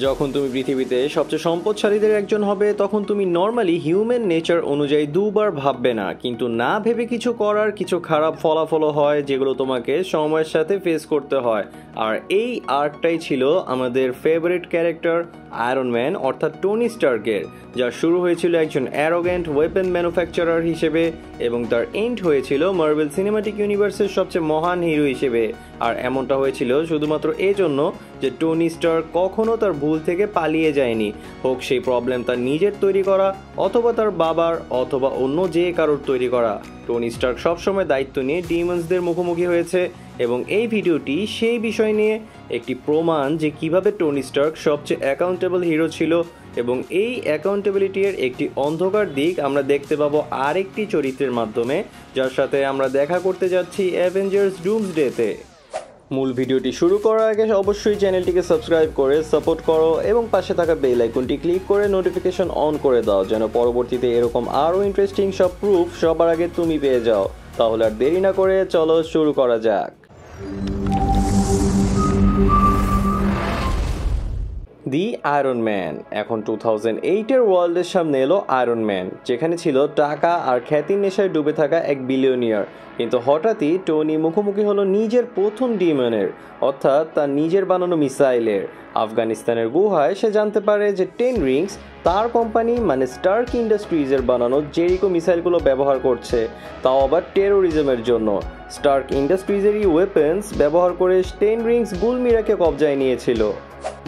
যখন তুমি পৃথিবীতে সবচেয়ে সম্পদশালীদের একজন হবে তখন তুমি নর্মালি হিউম্যান নেচার অনুযায়ী দুবার ভাববে না, কিন্তু না ভেবে কিছু করার কিছু খারাপ ফলাফলও হয় যেগুলো তোমাকে সময়ের সাথে ফেস করতে হয়। আর এই আর্কটাই ছিল আমাদের ফেভারিট ক্যারেক্টার আয়রন ম্যান অর্থাৎ টনি স্টার্কের, যার শুরু হয়েছিল একজন অ্যারোগ্যান্ট ওয়েপন ম্যানুফ্যাকচারার হিসেবে এবং তার এন্ড হয়েছিল মার্ভেল সিনেমাটিক ইউনিভার্সের সবচেয়ে মহান হিরো হিসেবে। আর এমনটা হয়েছিল শুধুমাত্র এজন্য যে টনি স্টার্ক কখনো তার ভুল থেকে পালিয়ে যায়নি, হোক সেই প্রবলেম তার নিজের তৈরি করা অথবা তার বাবার অথবা অন্য যে কারোর তৈরি করা। টনি স্টার্ক সবসময় দায়িত্ব নিয়ে ডিমন্সদের মুখোমুখি হয়েছে এবং এই ভিডিওটি সেই বিষয় নিয়ে একটি প্রমাণ যে কিভাবে টনি স্টার্ক সবচেয়ে অ্যাকাউন্টেবল হিরো ছিল। এবং এই অ্যাকাউন্টেবিলিটির একটি অন্ধকার দিক আমরা দেখতে পাবো আরেকটি চরিত্রের মাধ্যমে, যার সাথে আমরা দেখা করতে যাচ্ছি অ্যাভেঞ্জার্স ডুমসডেতে। মূল ভিডিওটি শুরু করার আগে অবশ্যই চ্যানেলটিকে সাবস্ক্রাইব করে সাপোর্ট করো এবং পাশে থাকা বেল আইকনটি ক্লিক করে নোটিফিকেশন অন করে দাও, যেন পরবর্তীতে এরকম আরও ইন্টারেস্টিং সব প্রুফ সবার আগে তুমি পেয়ে যাও। তাহলে আর দেরি না করে চলো শুরু করা যাক। দি আয়রন ম্যান। এখন 2008-এর ওয়ার্ল্ডের সামনে এলো আয়রন ম্যান, যেখানে ছিল টাকা আর খ্যাতির নেশায় ডুবে থাকা এক বিলিয়নিয়ার। কিন্তু হঠাৎই টনি মুখোমুখি হলো নিজের প্রথম ডিমনের, অর্থাৎ তার নিজের বানানো মিসাইলের। আফগানিস্তানের গুহায় সে জানতে পারে যে 10 রিংস তার কোম্পানি মানে স্টার্ক ইন্ডাস্ট্রিজের বানানো জেরিকো মিসাইলগুলো ব্যবহার করছে, তাও আবার টেরোরিজমের জন্য। স্টার্ক ইন্ডাস্ট্রিজেরই ওয়েপন্স ব্যবহার করে 10 রিংস গুলমিরাকে কবজায় নিয়েছিল।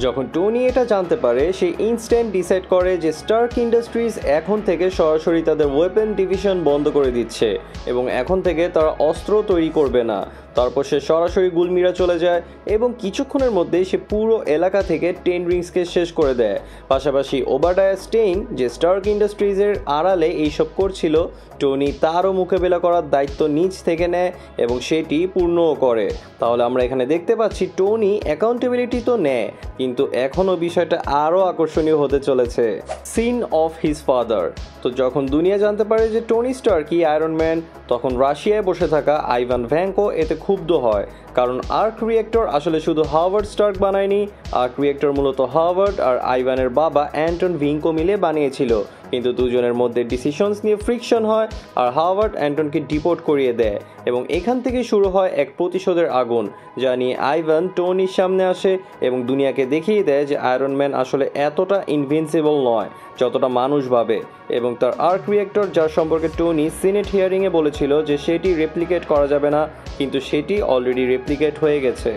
যখন টনি এটা জানতে পারে সে ইনস্ট্যান্ট ডিসাইড করে যে স্টার্ক ইন্ডাস্ট্রিজ এখন থেকে সরাসরি তাদের ওয়েপন ডিভিশন বন্ধ করে দিচ্ছে এবং এখন থেকে তারা অস্ত্র তৈরি করবে না। তারপর সে সরাসরি গুলমিরা চলে যায় এবং কিছুক্ষণের মধ্যেই সে পুরো এলাকা থেকে 10 রিংসকে শেষ করে দেয়। পাশাপাশি ওবাডায়া স্টেইন যে স্টার্ক ইন্ডাস্ট্রিজের আড়ালে এইসব করছিল, টনি তারও মোকাবেলা করার দায়িত্ব নিজ থেকে নেয় এবং সেটি পূর্ণও করে। তাহলে আমরা এখানে দেখতে পাচ্ছি টনি অ্যাকাউন্টেবিলিটি তো নেয়, কিন্তু এখনও বিষয়টা আরও আকর্ষণীয় হতে চলেছে। Son of his father. তো যখন দুনিয়া জানতে পারে যে টনি স্টার্কই আয়রন ম্যান, তখন রাশিয়ায় বসে থাকা আইভান ভ্যাঙ্কো এতে ক্ষুব্ধ হয়, কারণ আর্ক রিয়েক্টর আসলে শুধু হাওয়ার্ড স্টার্ক বানায়নি। আর্ক রিয়েক্টর মূলত হাওয়ার্ড আর আইভানের বাবা অ্যান্টন ভিঙ্কো মিলে বানিয়েছিল, কিন্তু দুজনের মধ্যে ডিসিশনস নিয়ে ফ্রিকশন হয় আর হাওয়ার্ড অ্যান্টনকে ডিপোর্ট করিয়ে দেয় এবং এখান থেকে শুরু হয় এক প্রতিশোধের আগুন, যা নিয়ে আইভান টনির সামনে আসে এবং দুনিয়াকে দেখিয়ে দেয় যে আয়রন ম্যান আসলে এতটা ইনভিনসিবল নয় যতটা মানুষ ভাবে। এবং তার আর্ক রিয়েক্টর, যার সম্পর্কে টনি সিনেট হিয়ারিংয়ে বলেছিল যে সেটি রেপ্লিকেট করা যাবে না, কিন্তু সেটি অলরেডি রেপ্লিকেট হয়ে গেছে।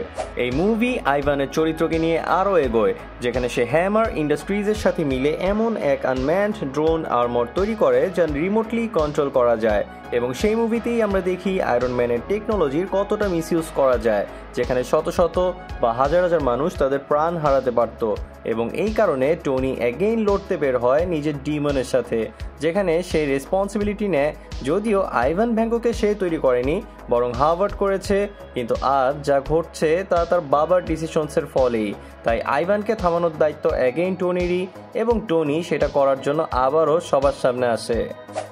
এই মুভি আইভানের চরিত্রকে নিয়ে আরও এগোয়, যেখানে সে হ্যামার ইন্ডাস্ট্রিজের সাথে মিলে এমন এক আনম্যান্ড ড্রোন আর্মর তৈরি করে যা রিমোটলি কন্ট্রোল করা যায়। এবং সেই মুভিতেই আমরা দেখি আয়রন ম্যানের টেকনোলজির কতটা মিসইউজ করা যায়, যেখানে শত শত বা হাজার হাজার মানুষ তাদের প্রাণ হারাতে পারত। এবং এই কারণে টনি অ্যাগেইন লড়তে বের হয় নিজের ডিমনের সাথে, যেখানে সে রেসপন্সিবিলিটি নেয়। যদিও আইভান ভ্যাঙ্কোকে সে তৈরি করেনি, বরং হার্ভার্ড করেছে, কিন্তু আজ যা ঘটছে তা তার বাবার ডিসিশনসের ফলেই। তাই আইভানকে থামানোর দায়িত্ব অ্যাগেইন টনিরই এবং টনি সেটা করার জন্য আবারও সবার সামনে আসে।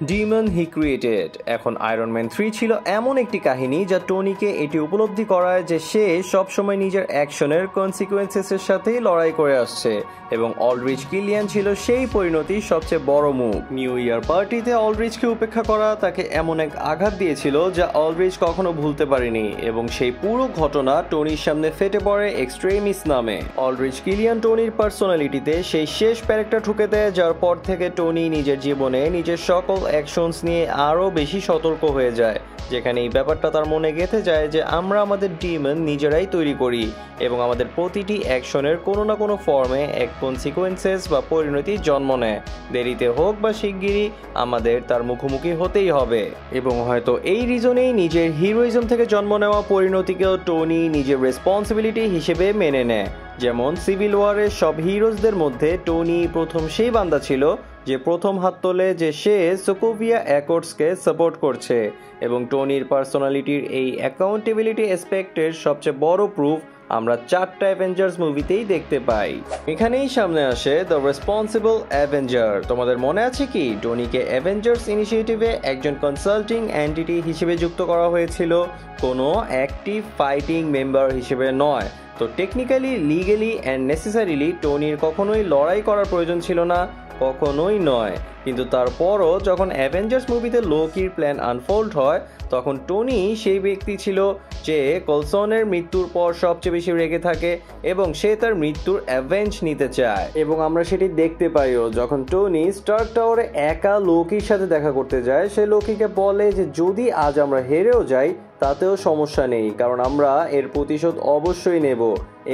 ডিমন হি ক্রিয়েটেড। এখন আয়রন ম্যান 3 ছিল এমন একটি কাহিনী যা টনিকে এটি উপলব্ধি করায় যে সে সবসময় নিজের অ্যাকশনের কনসিকুয়েন্সেসের সাথেই লড়াই করে আসছে এবং অলড্রিচ কিলিয়ান ছিল সেই পরিণতির সবচেয়ে বড় মুখ। নিউ ইয়ার পার্টিতে অলড্রিচকে উপেক্ষা করা তাকে এমন এক আঘাত দিয়েছিল যা অলড্রিচ কখনো ভুলতে পারেনি এবং সেই পুরো ঘটনা টনির সামনে ফেটে পড়ে এক্সট্রিমিস নামে। অলড্রিচ কিলিয়ান টনির পার্সোনালিটিতে সেই শেষ প্যারেকটা ঠুকে দেয়, যার পর থেকে টনি নিজের জীবনে নিজের সকল অ্যাকশনস নিয়ে আরও বেশি সতর্ক হয়ে যায়, যেখানে এই ব্যাপারটা তার মনে গেঁথে যায় যে আমরা আমাদের ডিমন নিজেরাই তৈরি করি এবং আমাদের প্রতিটি অ্যাকশনের কোনো না কোনো ফর্মে এক কনসিকুয়েন্সেস বা পরিণতি জন্ম নেয়। দেরিতে হোক বা শিগগিরই আমাদের তার মুখোমুখি হতেই হবে। এবং হয়তো এই রিজনেই নিজের হিরোইজম থেকে জন্ম নেওয়া পরিণতিকেও টনি নিজের রেসপন্সিবিলিটি হিসেবে মেনে নেয়। যেমন সিভিল ওয়ারের সব হিরোজদের মধ্যে টনি প্রথম সেই বান্দা ছিল যে প্রথম হাত তোলে যে সে সোকোভিয়া অ্যাকর্ডসকে সাপোর্ট করছে। এবং টনির পার্সোনালিটির এই অ্যাকাউন্টেবিলিটি অ্যাসপেক্টের সবচেয়ে বড় প্রুফ আমরা 4টা অ্যাভেঞ্জার্স মুভিতেই দেখতে পাই। এখানেই সামনে আসে দ্য রেসপন্সিবল অ্যাভেঞ্জার। তোমাদের মনে আছে কি টনিকে অ্যাভেঞ্জার্স ইনিশিয়েটিভে একজন কনসাল্টিং এন্টিটি হিসেবে যুক্ত করা হয়েছিল, কোনো অ্যাক্টিভ ফাইটিং মেম্বার হিসেবে নয়। তো টেকনিক্যালি, লিগেলি অ্যান্ড নেসেসারিলি টনির কখনোই লড়াই করার প্রয়োজন ছিল না, কখনোই নয়। কিন্তু তারপরও যখন অ্যাভেঞ্জার্স মুভিতে লোকির প্ল্যান আনফোল্ড হয়, তখন টনি সেই ব্যক্তি ছিল যে কলসনের মৃত্যুর পর সবচেয়ে বেশি রেগে থাকে এবং সে তার মৃত্যুর অ্যাভেঞ্জ নিতে চায়। এবং আমরা সেটি দেখতে পাইও যখন টনি স্টার্ক টাওয়ারে একা লোকির সাথে দেখা করতে যায়। সে লোকিকে বলে যে যদি আজ আমরা হেরেও যাই তাতেও সমস্যা নেই, কারণ আমরা এর প্রতিশোধ অবশ্যই নেব।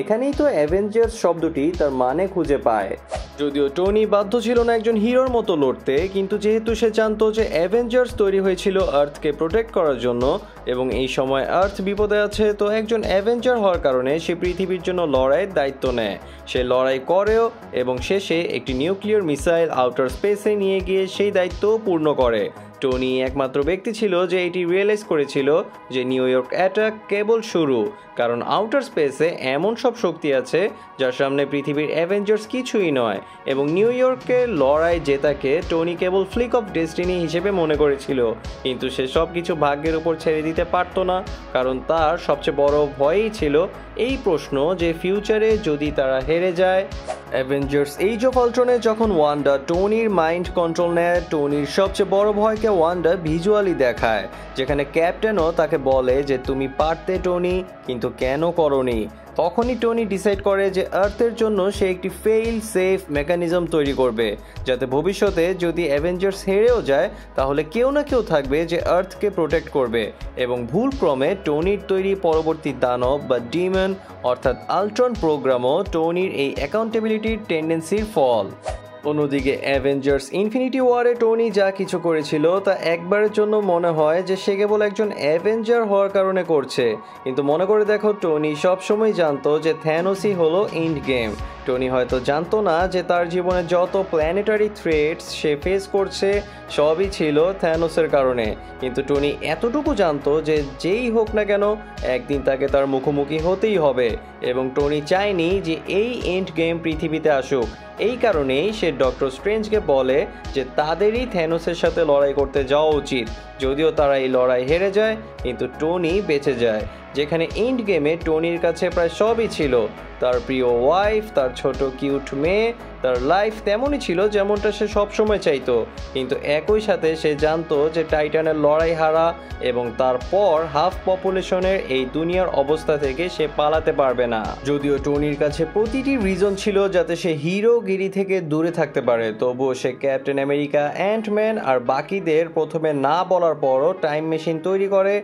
এখানেই তো অ্যাভেঞ্জার্স শব্দটি তার মানে খুঁজে পায়। যদিও টনি বাধ্য ছিল না একজন হিরোর মতো লড়তে, কিন্তু যেহেতু সে জানতো যে অ্যাভেঞ্জার্স তৈরি হয়েছিল আর্থকে প্রোটেক্ট করার জন্য এবং এই সময় আর্থ বিপদে আছে, তো একজন অ্যাভেঞ্জার হওয়ার কারণে সে পৃথিবীর জন্য লড়াইয়ের দায়িত্ব নেয়। সে লড়াই করেও এবং শেষে একটি নিউক্লিয়ার মিসাইল আউটার স্পেসে নিয়ে গিয়ে সেই দায়িত্ব পূর্ণ করে। টনি একমাত্র ব্যক্তি ছিল যে এটি রিয়েলাইজ করেছিল যে নিউ ইয়র্ক অ্যাটাক কেবল শুরু, কারণ আউটার স্পেসে এমন সব শক্তি আছে যার সামনে পৃথিবীর অ্যাভেঞ্জার্স কিছুই নয়। এবং নিউ ইয়র্কের লড়াই জেতাকে টনি কেবল ফ্লিক অফ ডেস্টিনি হিসেবে মনে করেছিল, কিন্তু সে সব কিছু ভাগ্যের উপর ছেড়ে দিতে পারতো না, কারণ তার সবচেয়ে বড় ভয়ই ছিল এই প্রশ্ন যে ফিউচারে যদি তারা হেরে যায়। অ্যাভেঞ্জার্স এইজ অফ আল্ট্রনে যখন ওয়ান্ডা টনির মাইন্ড কন্ট্রোল নেয়, টনির সবচেয়ে বড় ভয়কে ওয়ান্ডা ভিজুয়ালি দেখায়, যেখানে ক্যাপ্টেনও তাকে বলে যে তুমি পারতে টনি, কিন্তু কেন করনি। তখনই টনি ডিসাইড করে যে আর্থের জন্য সে একটি ফেইল সেফ মেকানিজম তৈরি করবে, যাতে ভবিষ্যতে যদি অ্যাভেঞ্জার্স হেরেও যায় তাহলে কেউ না কেউ থাকবে যে আর্থকে প্রোটেক্ট করবে। এবং ভুলক্রমে টনির তৈরি পরবর্তী দানব বা ডিমন অর্থাৎ আল্ট্রন প্রোগ্রামও টনির এই অ্যাকাউন্টেবিলিটির টেন্ডেন্সির ফল। অন্যদিকে অ্যাভেঞ্জার্স ইনফিনিটি ওয়ারে টনি যা কিছু করেছিল তা একবারের জন্য মনে হয় যে সে কেবল একজন অ্যাভেঞ্জার হওয়ার কারণে করছে, কিন্তু মনে করে দেখো টনি সবসময় জানতো যে থ্যানোসই হলো এন্ড গেম। টনি হয়তো জানতো না যে তার জীবনে যত প্ল্যানেটারি থ্রেটস সে ফেস করছে সবই ছিল থ্যানোসের কারণে, কিন্তু টনি এতটুকু জানতো যে যেই হোক না কেন একদিন তাকে তার মুখোমুখি হতেই হবে। এবং টনি চায়নি যে এই এন্ড গেম পৃথিবীতে আসুক, এই কারণেই সে ডক্টর স্ট্রেঞ্জকে বলে যে তাদেরই থ্যানোসের সাথে লড়াই করতে যাওয়া উচিত। যদিও তারা এই লড়াই হেরে যায়, কিন্তু টনি বেঁচে যায়, যেখানে এন্ড গেমে টনির কাছে প্রায় সবই ছিল, তার প্রিয় ওয়াইফ, তার ছোট কিউট মেয়ে, তার লাইফ তেমনই ছিল যেমনটা সে সবসময় চাইতো। কিন্তু একই সাথে সে জানতো যে টাইটানের লড়াই হারা এবং তারপর হাফ পপুলেশনের এই দুনিয়ার অবস্থা থেকে সে পালাতে পারবে না। যদিও টনির কাছে প্রতিটি রিজন ছিল যাতে সে হিরোগিরি থেকে দূরে থাকতে পারে, তবুও সে ক্যাপ্টেন আমেরিকা, অ্যান্টম্যান আর বাকিদের প্রথমে না বলার পরও টাইম মেশিন তৈরি করে,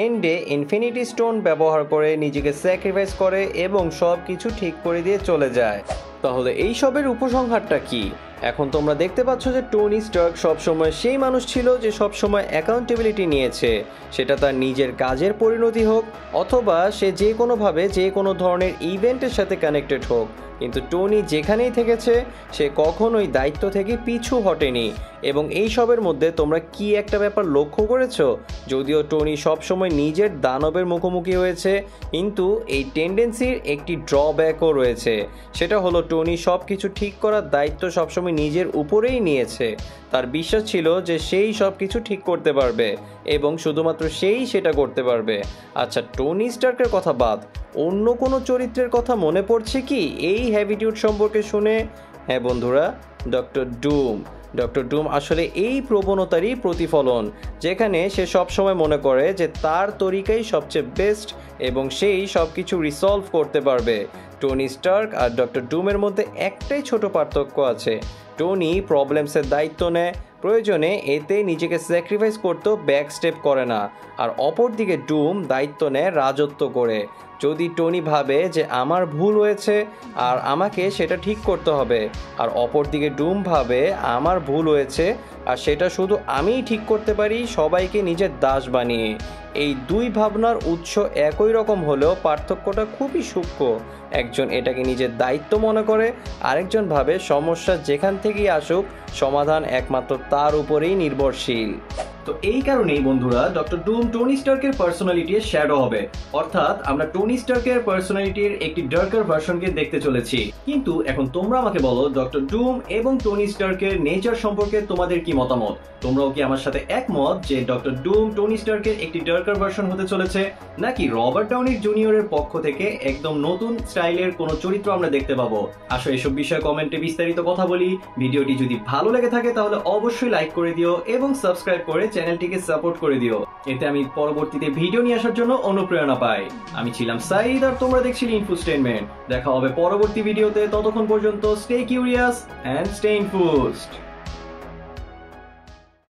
এন্ডে ইনফিনিটি স্টোন ব্যবহার করে নিজেকে স্যাক্রিফাইস করে এবং সব কিছু ঠিক করে দিয়ে চলে যায়। তাহলে এই সবের উপসংহারটা কি? এখন তোমরা দেখতে পাচ্ছ যে টনি স্টার্ক সবসময় সেই মানুষ ছিল যে সবসময় অ্যাকাউন্টেবিলিটি নিয়েছে, সেটা তার নিজের কাজের পরিণতি হোক অথবা সে যে কোনোভাবে যে কোনো ধরনের ইভেন্টের সাথে কানেক্টেড হোক, কিন্তু টনি যেখানেই থেকেছে সে কখনোই দায়িত্ব থেকে পিছু হটেনি। এবং এই সবের মধ্যে তোমরা কি একটা ব্যাপার লক্ষ্য করেছো? যদিও টনি সবসময় নিজের দানবের মুখোমুখি হয়েছে, কিন্তু এই টেন্ডেন্সির একটি ড্রব্যাকও রয়েছে, সেটা হলো টনি সব কিছু ঠিক করার দায়িত্ব সবসময় নিজের উপরেই নিয়েছে। তার বিশ্বাস ছিল যে সেই সব কিছু ঠিক করতে পারবে এবং শুধুমাত্র সেই সেটা করতে পারবে। আচ্ছা, টনি স্টার্কের কথা বাদ, অন্য কোনো চরিত্রের কথা মনে পড়ছে কি এই হ্যাবিটিউড সম্পর্কে শুনে? হ্যাঁ বন্ধুরা, ডক্টর ডুম আসলে এই প্রবণতারই প্রতিফলন, যেখানে সে সবসময় মনে করে যে তার তরিকাই সবচেয়ে বেস্ট এবং সেই সব কিছু রিসলভ করতে পারবে। টনি স্টার্ক আর ডক্টর ডুমের মধ্যে একটাই ছোট পার্থক্য আছে, টনি প্রবলেমসের দায়িত্ব নেয়, প্রয়োজনে এতে নিজেকে স্যাক্রিফাইস করতেও ব্যাক স্টেপ করে না, আর অপরদিকে ডুম দায়িত্ব নেয় রাজত্ব করে। যদি টনি ভাবে যে আমার ভুল হয়েছে আর আমাকে সেটা ঠিক করতে হবে, আর অপরদিকে ডুম ভাবে আমার ভুল হয়েছে আর সেটা শুধু আমিই ঠিক করতে পারি সবাইকে নিজের দাস বানিয়ে। এই দুই ভাবনার উৎস একই রকম হলেও পার্থক্যটা খুবই সূক্ষ্ম। একজন এটাকে নিজের দায়িত্ব মনে করে, আরেকজন ভাবে সমস্যা যেখান থেকেই আসুক সমাধান একমাত্র তার উপরেই নির্ভরশীল। তো এই কারণেই বন্ধুরা ডক্টর ডুম টনি স্টার্কের পার্সোনালিটির শ্যাডো হবে, অর্থাৎ আমরা টনি স্টার্কের পার্সোনালিটির একটি ডার্কার ভার্সনকে দেখতে চলেছি। কিন্তু এখন তোমরা আমাকে বলো ডক্টর ডুম এবং টনি স্টার্কের নেচার সম্পর্কে তোমাদের কি মতামত? তোমরাও কি আমার সাথে একমত যে ডক্টর ডুম টনি স্টার্কের একটি ডার্কার ভার্সন হতে চলেছে, নাকি রবার্ট ডাউনি জুনিয়রের পক্ষ থেকে একদম নতুন স্টাইলের কোনো চরিত্র আমরা দেখতে পাবো? আসো এসব বিষয়ে কমেন্টে বিস্তারিত কথা বলি। ভিডিওটি যদি ভালো লেগে থাকে তাহলে অবশ্যই লাইক করে দিও এবং সাবস্ক্রাইব করে চ্যানেলটিকে সাপোর্ট করে দিও, এতে আমি পরবর্তীতে ভিডিও নিয়ে আসার জন্য অনুপ্রেরণা পাই। আমি ছিলাম সাইদ আর তোমরা দেখছিলে ইনফোস্টেইনমেন্ট। দেখা হবে পরবর্তী ভিডিওতে, ততক্ষণ পর্যন্ত স্টে কিউরিয়াস এন্ড স্টে ইনফোস্ড।